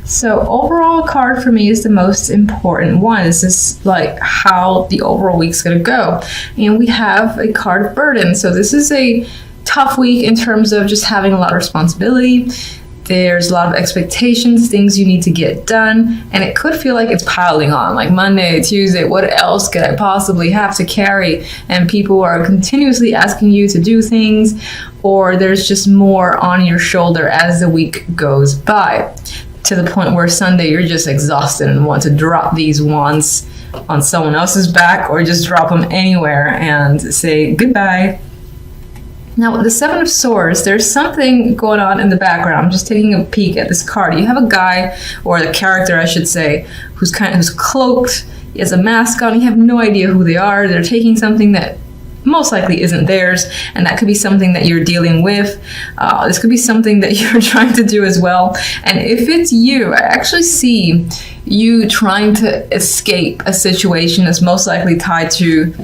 So overall card for me is the most important one. This is like how the overall week's gonna go. And we have a card of burden. So this is a tough week in terms of just having a lot of responsibility. There's a lot of expectations, things you need to get done, and it could feel like it's piling on, like Monday, Tuesday, what else could I possibly have to carry? And people are continuously asking you to do things, or there's just more on your shoulder as the week goes by, to the point where Sunday you're just exhausted and want to drop these wands on someone else's back, or just drop them anywhere and say goodbye. Now, with the Seven of Swords, there's something going on in the background. I'm just taking a peek at this card. You have a guy, or the character, I should say, who's cloaked. He has a mask on. You have no idea who they are. They're taking something that most likely isn't theirs, and that could be something that you're dealing with. This could be something that you're trying to do as well. And if it's you, I actually see you trying to escape a situation that's most likely tied to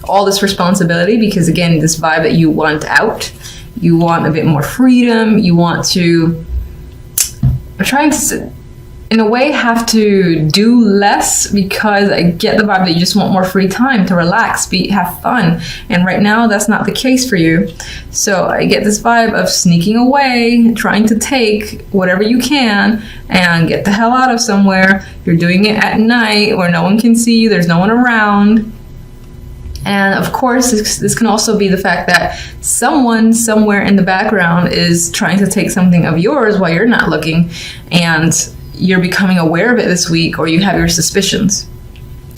all this responsibility, because again, this vibe that you want out, you want a bit more freedom, you want to, I'm trying to, in a way, have to do less, because I get the vibe that you just want more free time to relax, have fun, and right now that's not the case for you. So I get this vibe of sneaking away, trying to take whatever you can and get the hell out of somewhere. You're doing it at night where no one can see you, there's no one around. And of course, this can also be the fact that someone somewhere in the background is trying to take something of yours while you're not looking, and you're becoming aware of it this week, or you have your suspicions.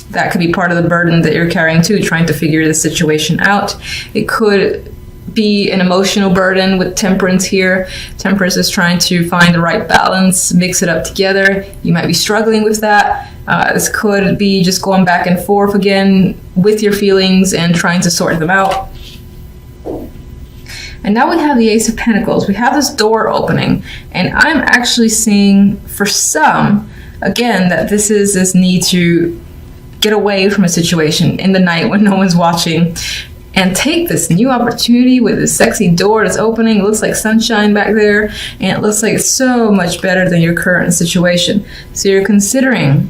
That could be part of the burden that you're carrying too, trying to figure the situation out. It could be an emotional burden with Temperance here. Temperance is trying to find the right balance, mix it up together. You might be struggling with that. This could be just going back and forth again with your feelings and trying to sort them out. And now we have the Ace of Pentacles. We have this door opening, and I'm actually seeing for some, again, that this is this need to get away from a situation in the night when no one's watching, and take this new opportunity with this sexy door that's opening. It looks like sunshine back there, and it looks like it's so much better than your current situation. So you're considering,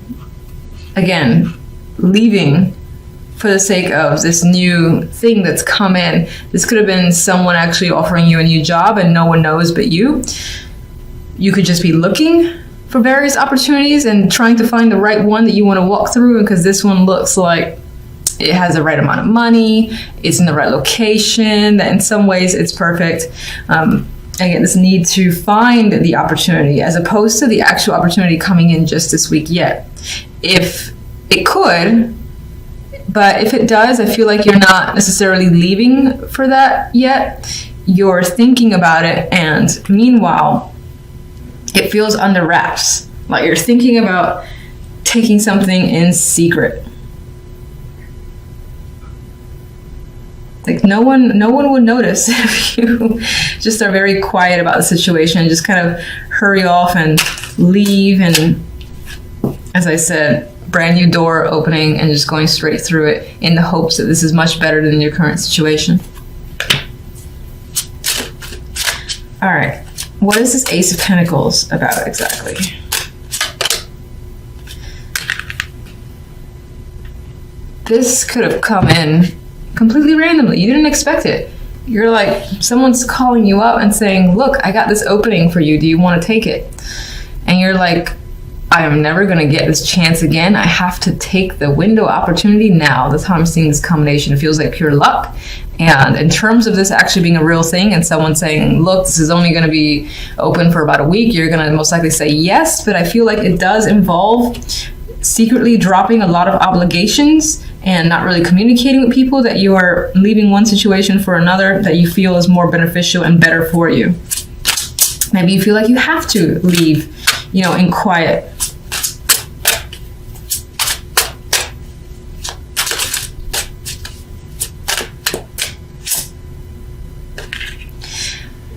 again, leaving for the sake of this new thing that's come in. This could have been someone actually offering you a new job and no one knows but you. You could just be looking for various opportunities and trying to find the right one that you want to walk through, because this one looks like it has the right amount of money, it's in the right location, that in some ways it's perfect. Again, this need to find the opportunity as opposed to the actual opportunity coming in just this week yet. If it could, but if it does, I feel like you're not necessarily leaving for that yet. You're thinking about it, and meanwhile, it feels under wraps. Like you're thinking about taking something in secret. Like no one would notice if you just are very quiet about the situation and just kind of hurry off and leave, and as I said, brand new door opening and just going straight through it in the hopes that this is much better than your current situation. All right, what is this Ace of Pentacles about exactly? This could have come in completely randomly. You didn't expect it. You're like, someone's calling you up and saying, look, I got this opening for you. Do you want to take it? And you're like, I am never going to get this chance again. I have to take the window opportunity now. That's how I'm seeing this combination. It feels like pure luck. And in terms of this actually being a real thing and someone saying, look, this is only going to be open for about a week, you're going to most likely say yes. But I feel like it does involve secretly dropping a lot of obligations and not really communicating with people, that you are leaving one situation for another that you feel is more beneficial and better for you. Maybe you feel like you have to leave, in quiet.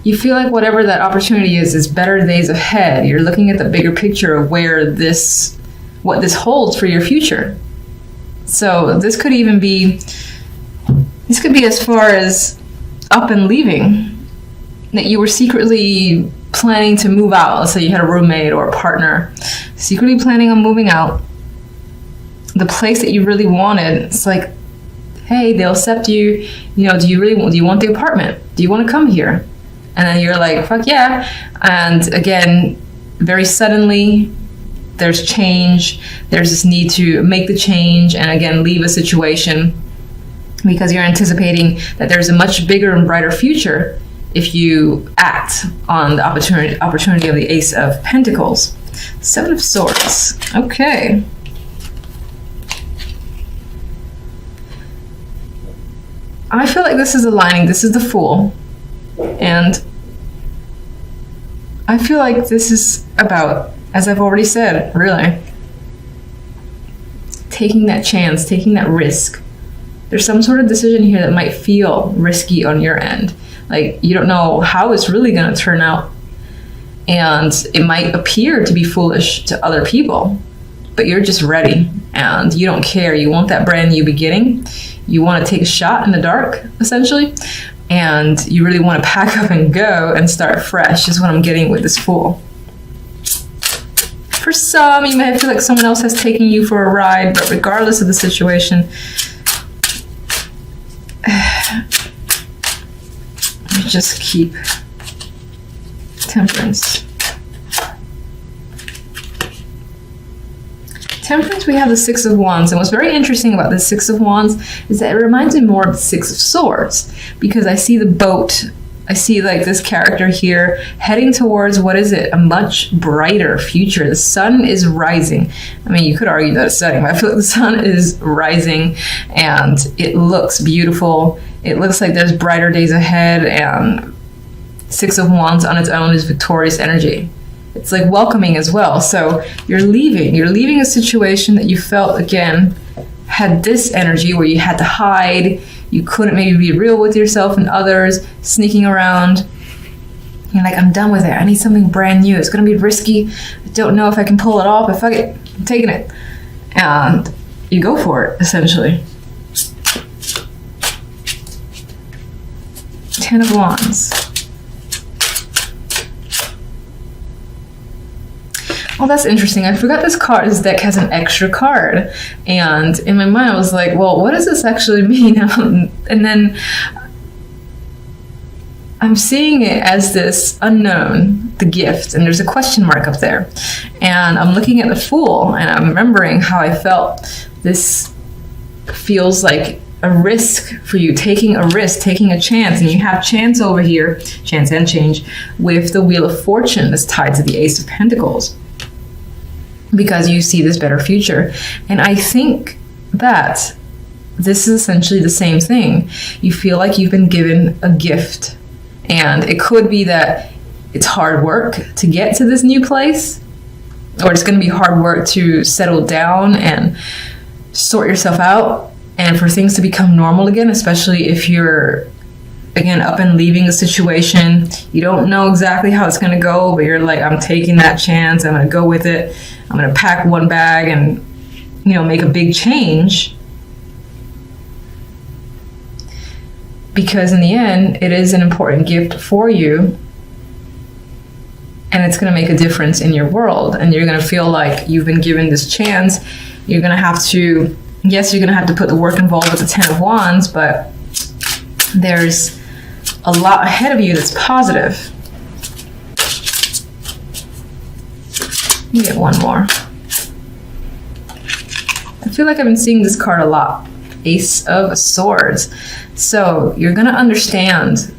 You feel like whatever that opportunity is better days ahead. You're looking at the bigger picture of what this holds for your future. So this could be as far as up and leaving, that you were secretly planning to move out. Let's say you had a roommate or a partner, secretly planning on moving out. The place that you really wanted, it's like, hey, they'll accept you. You know, do you want the apartment? Do you want to come here? And then you're like, fuck yeah. And again, very suddenly, there's change. There's this need to make the change and again, leave a situation because you're anticipating that there's a much bigger and brighter future if you act on the opportunity of the Ace of Pentacles. Seven of Swords. Okay. I feel like this is aligning. This is the Fool. And I feel like this is about, as I've already said, really, taking that chance, taking that risk. There's some sort of decision here that might feel risky on your end. Like, you don't know how it's really going to turn out. And it might appear to be foolish to other people, but you're just ready and you don't care. You want that brand new beginning. You want to take a shot in the dark, essentially. And you really want to pack up and go and start fresh is what I'm getting with this Fool. For some, you may feel like someone else has taken you for a ride, but regardless of the situation, just keep Temperance. Temperance, we have the Six of Wands, and what's very interesting about the Six of Wands is that it reminds me more of the Six of Swords, because I see the boat, I see like this character here heading towards, what is it, a much brighter future. The sun is rising. I mean, you could argue that it's setting, but I feel like the sun is rising and it looks beautiful. It looks like there's brighter days ahead, and Six of Wands on its own is victorious energy. It's like welcoming as well. So you're leaving a situation that you felt, again, had this energy where you had to hide, you couldn't maybe be real with yourself and others, sneaking around. You're like, I'm done with it. I need something brand new. It's going to be risky. I don't know if I can pull it off, but fuck it. I'm taking it. And you go for it, essentially. Ten of Wands. Oh, that's interesting. I forgot this card. This deck has an extra card. And in my mind, I was like, well, what does this actually mean? And then I'm seeing it as this unknown, the gift, and there's a question mark up there. And I'm looking at the Fool, and I'm remembering how I felt. This feels like a risk for you, taking a risk, taking a chance. And you have chance over here, chance and change, with the Wheel of Fortune that's tied to the Ace of Pentacles, because you see this better future. And I think that this is essentially the same thing. You feel like you've been given a gift, and it could be that it's hard work to get to this new place, or it's going to be hard work to settle down and sort yourself out, and for things to become normal again, especially if you're, again, up and leaving a situation. You don't know exactly how it's going to go, but you're like, I'm taking that chance. I'm going to go with it. I'm going to pack one bag and, you know, make a big change. Because in the end, it is an important gift for you. And it's going to make a difference in your world. And you're going to feel like you've been given this chance. You're going to have to, yes, you're going to have to put the work involved with the Ten of Wands, but there's a lot ahead of you that's positive. Let me get one more. I feel like I've been seeing this card a lot. Ace of Swords. So you're going to understand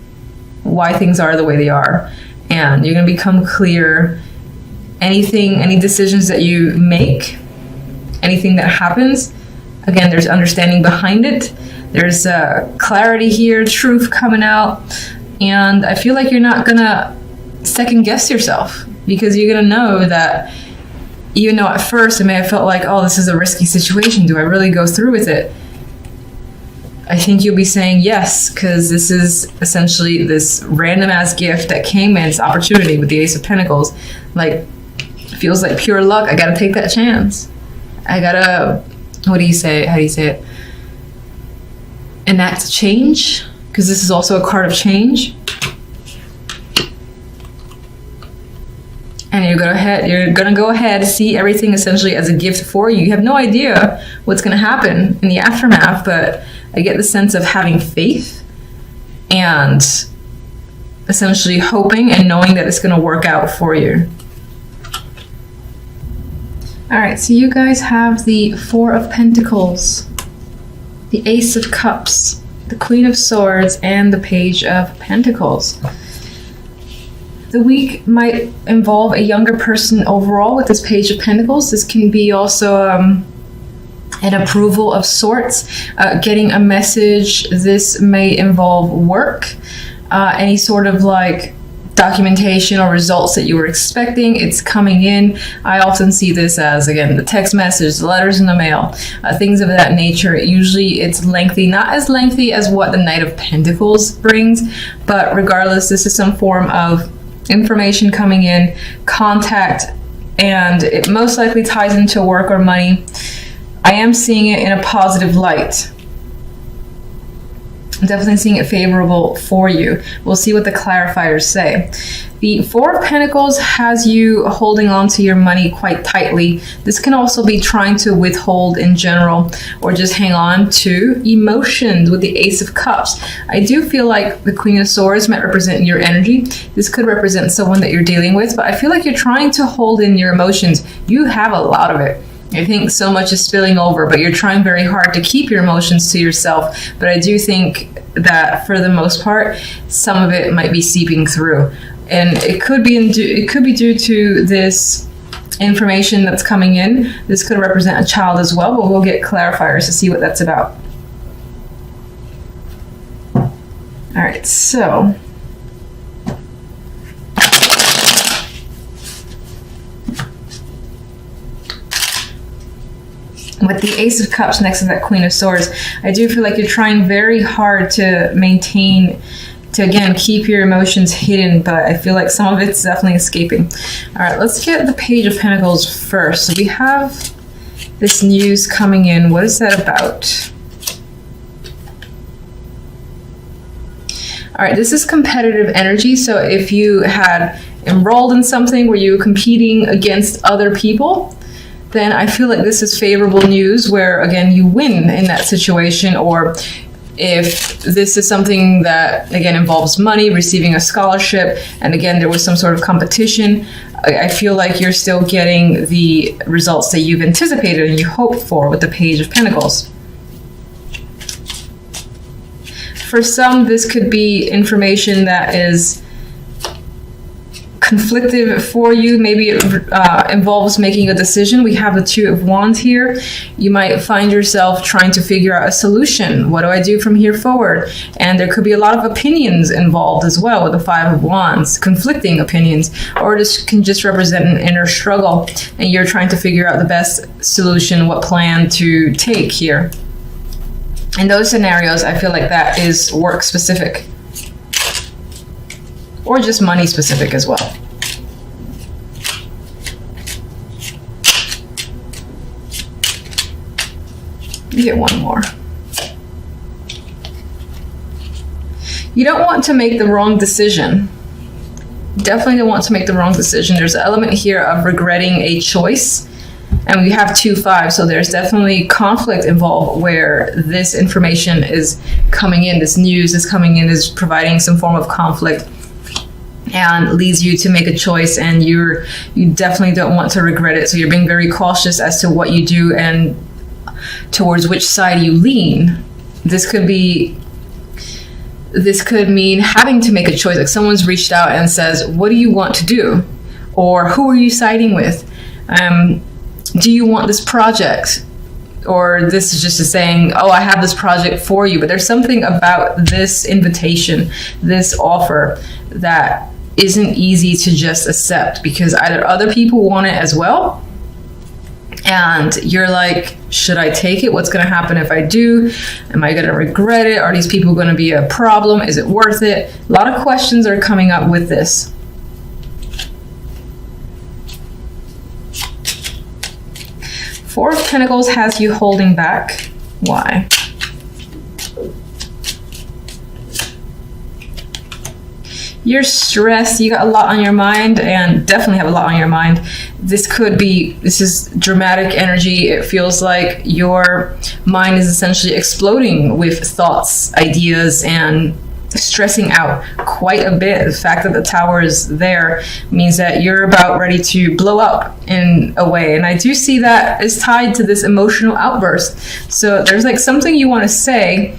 why things are the way they are. And you're going to become clear. Any decisions that you make, anything that happens, again, there's understanding behind it. There's clarity here, truth coming out. And I feel like you're not going to second guess yourself, because you're going to know that even though at first it may have felt like, oh, this is a risky situation, do I really go through with it? I think you'll be saying yes, because this is essentially this random ass gift that came in, this opportunity with the Ace of Pentacles. Like, feels like pure luck. I got to take that chance. I got to, what do you say? How do you say it? Enact change, because this is also a card of change. And you're gonna go ahead, see everything essentially as a gift for you. You have no idea what's gonna happen in the aftermath, but I get the sense of having faith and essentially hoping and knowing that it's gonna work out for you. All right, so you guys have the Four of Pentacles, the Ace of Cups, the Queen of Swords, and the Page of Pentacles. The week might involve a younger person overall with this Page of Pentacles. This can be also an approval of sorts, getting a message. This may involve work, any sort of like documentation or results that you were expecting. It's coming in. I often see this as, again, the text message, the letters in the mail, things of that nature. Usually it's lengthy, not as lengthy as what the Knight of Pentacles brings, but regardless, this is some form of information coming in, contact, and it most likely ties into work or money. I am seeing it in a positive light. I'm definitely seeing it favorable for you. We'll see what the clarifiers say. The Four of Pentacles has you holding on to your money quite tightly. This can also be trying to withhold in general or just hang on to emotions with the Ace of Cups. I do feel like the Queen of Swords might represent your energy. This could represent someone that you're dealing with, but I feel like you're trying to hold in your emotions. You have a lot of it. I think so much is spilling over, but you're trying very hard to keep your emotions to yourself. But I do think that for the most part, some of it might be seeping through. And it could be due to this information that's coming in. This could represent a child as well, but we'll get clarifiers to see what that's about. All right, so with the Ace of Cups next to that Queen of Swords, I do feel like you're trying very hard to maintain, to again, keep your emotions hidden, but I feel like some of it's definitely escaping. All right, let's get the Page of Pentacles first. So we have this news coming in. What is that about? All right, this is competitive energy. So if you had enrolled in something where you were competing against other people, then I feel like this is favorable news where, again, you win in that situation. Or if this is something that, again, involves money, receiving a scholarship, and again, there was some sort of competition, I feel like you're still getting the results that you've anticipated and you hoped for with the Page of Pentacles. For some, this could be information that is conflictive for you. Maybe it involves making a decision. We have the Two of Wands here. You might find yourself trying to figure out a solution. What do I do from here forward? And there could be a lot of opinions involved as well with the Five of Wands, conflicting opinions, or this can just represent an inner struggle and you're trying to figure out the best solution, what plan to take here. In those scenarios, I feel like that is work specific. Or just money specific as well. You get one more. You don't want to make the wrong decision. Definitely don't want to make the wrong decision. There's an element here of regretting a choice. And we have 2-5, so there's definitely conflict involved where this information is coming in, this news is coming in, is providing some form of conflict and leads you to make a choice, and you definitely don't want to regret it. So you're being very cautious as to what you do and towards which side you lean. This could mean having to make a choice. Like someone's reached out and says, what do you want to do? Or who are you siding with? Do you want this project? Or this is just a saying, oh, I have this project for you. But there's something about this invitation, this offer, that isn't easy to just accept, because either other people want it as well, and you're like, should I take it? What's going to happen if I do? Am I going to regret it? Are these people going to be a problem? Is it worth it? A lot of questions are coming up with this. Four of Pentacles has you holding back. Why? you're stressed, you got a lot on your mind, and definitely have a lot on your mind. This is dramatic energy. It feels like your mind is essentially exploding with thoughts, ideas, and stressing out quite a bit. The fact that the Tower is there means that you're about ready to blow up in a way. And I do see that is tied to this emotional outburst. So there's like something you want to say.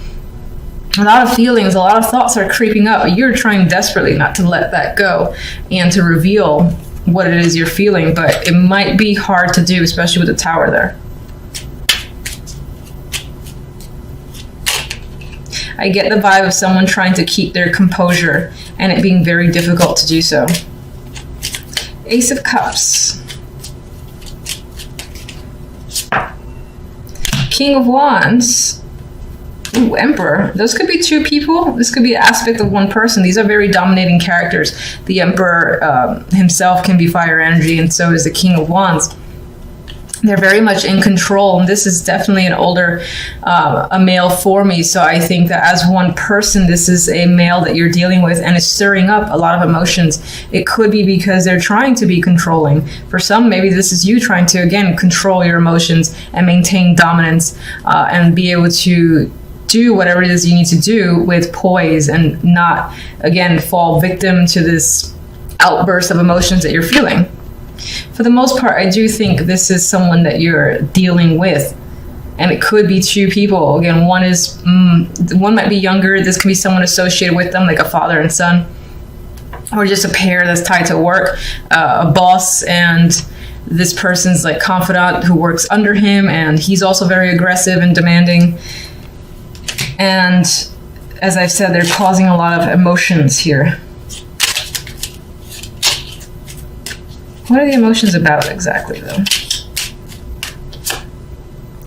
A lot of feelings, a lot of thoughts are creeping up. You're trying desperately not to let that go and to reveal what it is you're feeling, but it might be hard to do, especially with the Tower there. I get the vibe of someone trying to keep their composure and it being very difficult to do so. Ace of Cups. King of Wands. Ooh, Emperor. Those could be two people. This could be an aspect of one person. These are very dominating characters. The Emperor himself can be fire energy, and so is the King of Wands. They're very much in control, and this is definitely an older, a male for me. So I think that as one person, this is a male that you're dealing with, and is stirring up a lot of emotions. It could be because they're trying to be controlling. For some, maybe this is you trying to, again, control your emotions and maintain dominance, and be able to do whatever it is you need to do with poise and not, again, fall victim to this outburst of emotions that you're feeling. For the most part, I do think this is someone that you're dealing with, and it could be two people. Again, one might be younger. This could be someone associated with them, like a father and son, or just a pair that's tied to work, a boss and this person's like confidant who works under him, and he's also very aggressive and demanding. And as I've said, they're causing a lot of emotions here. What are the emotions about exactly, though?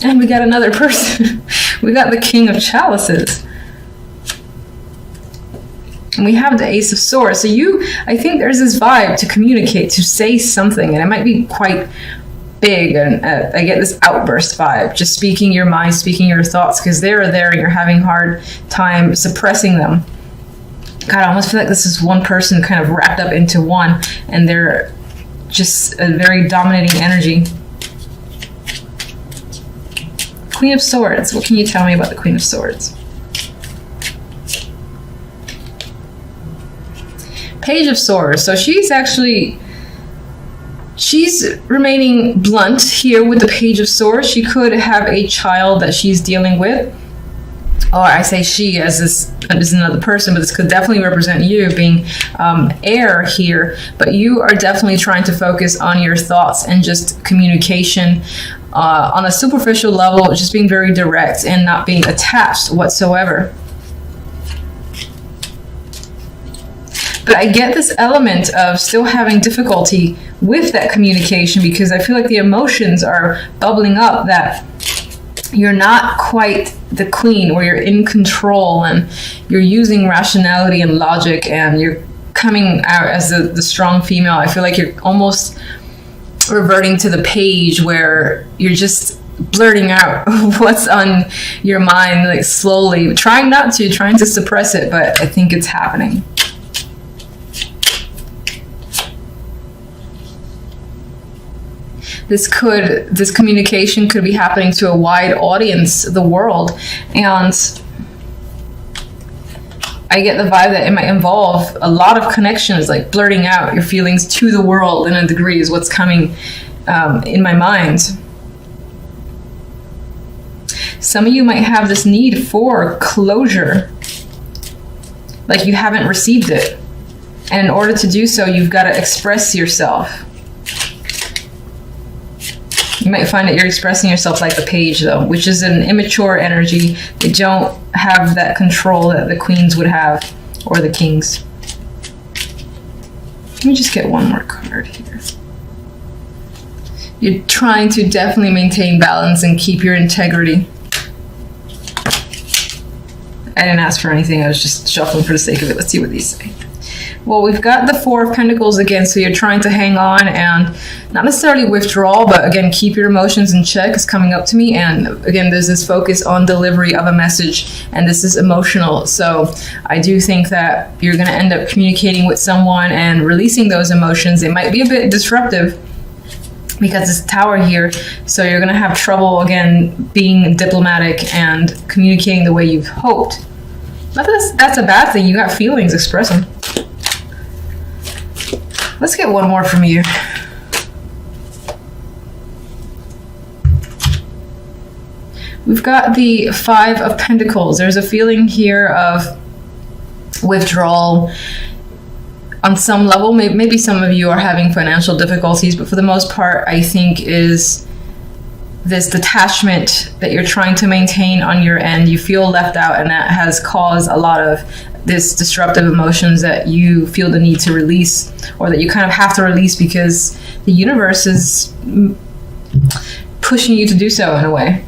And we got another person. We got the King of Chalices. And we have the Ace of Swords. So I think there's this vibe to communicate, to say something, and it might be quite big. And I get this outburst vibe, just speaking your mind, speaking your thoughts, because they're there and you're having a hard time suppressing them. God, I almost feel like this is one person kind of wrapped up into one, and they're just a very dominating energy. Queen of Swords. What can you tell me about the Queen of Swords? Page of Swords. So she's remaining blunt here with the Page of Swords. She could have a child that she's dealing with. Or I say she as this is another person, but this could definitely represent you being heir here. But you are definitely trying to focus on your thoughts and just communication on a superficial level, just being very direct and not being attached whatsoever. But I get this element of still having difficulty with that communication, because I feel like the emotions are bubbling up that you're not quite the queen, or you're in control and you're using rationality and logic and you're coming out as the strong female. I feel like you're almost reverting to the page where you're just blurting out what's on your mind, like slowly, trying to suppress it, but I think it's happening. This communication could be happening to a wide audience, the world, and I get the vibe that it might involve a lot of connections, like blurting out your feelings to the world in a degree is what's coming in my mind. Some of you might have this need for closure, like you haven't received it, and in order to do so, you've got to express yourself. You might find that you're expressing yourself like the Page, though, which is an immature energy. They don't have that control that the queens would have, or the kings. Let me just get one more card here. You're trying to definitely maintain balance and keep your integrity. I didn't ask for anything. I was just shuffling for the sake of it. Let's see what these say. Well, we've got the Four of Pentacles again, so you're trying to hang on and not necessarily withdraw, but again, keep your emotions in check is coming up to me. And again, there's this focus on delivery of a message, and this is emotional. So I do think that you're going to end up communicating with someone and releasing those emotions. It might be a bit disruptive because it's Tower here, so you're going to have trouble, again, being diplomatic and communicating the way you've hoped. Not that that's a bad thing. You got feelings, express them. Let's get one more from you. We've got the Five of Pentacles. There's a feeling here of withdrawal on some level. Maybe some of you are having financial difficulties, but for the most part, I think is this detachment that you're trying to maintain on your end. You feel left out, and that has caused a lot of this disruptive emotions that you feel the need to release, or that you kind of have to release because the universe is pushing you to do so in a way.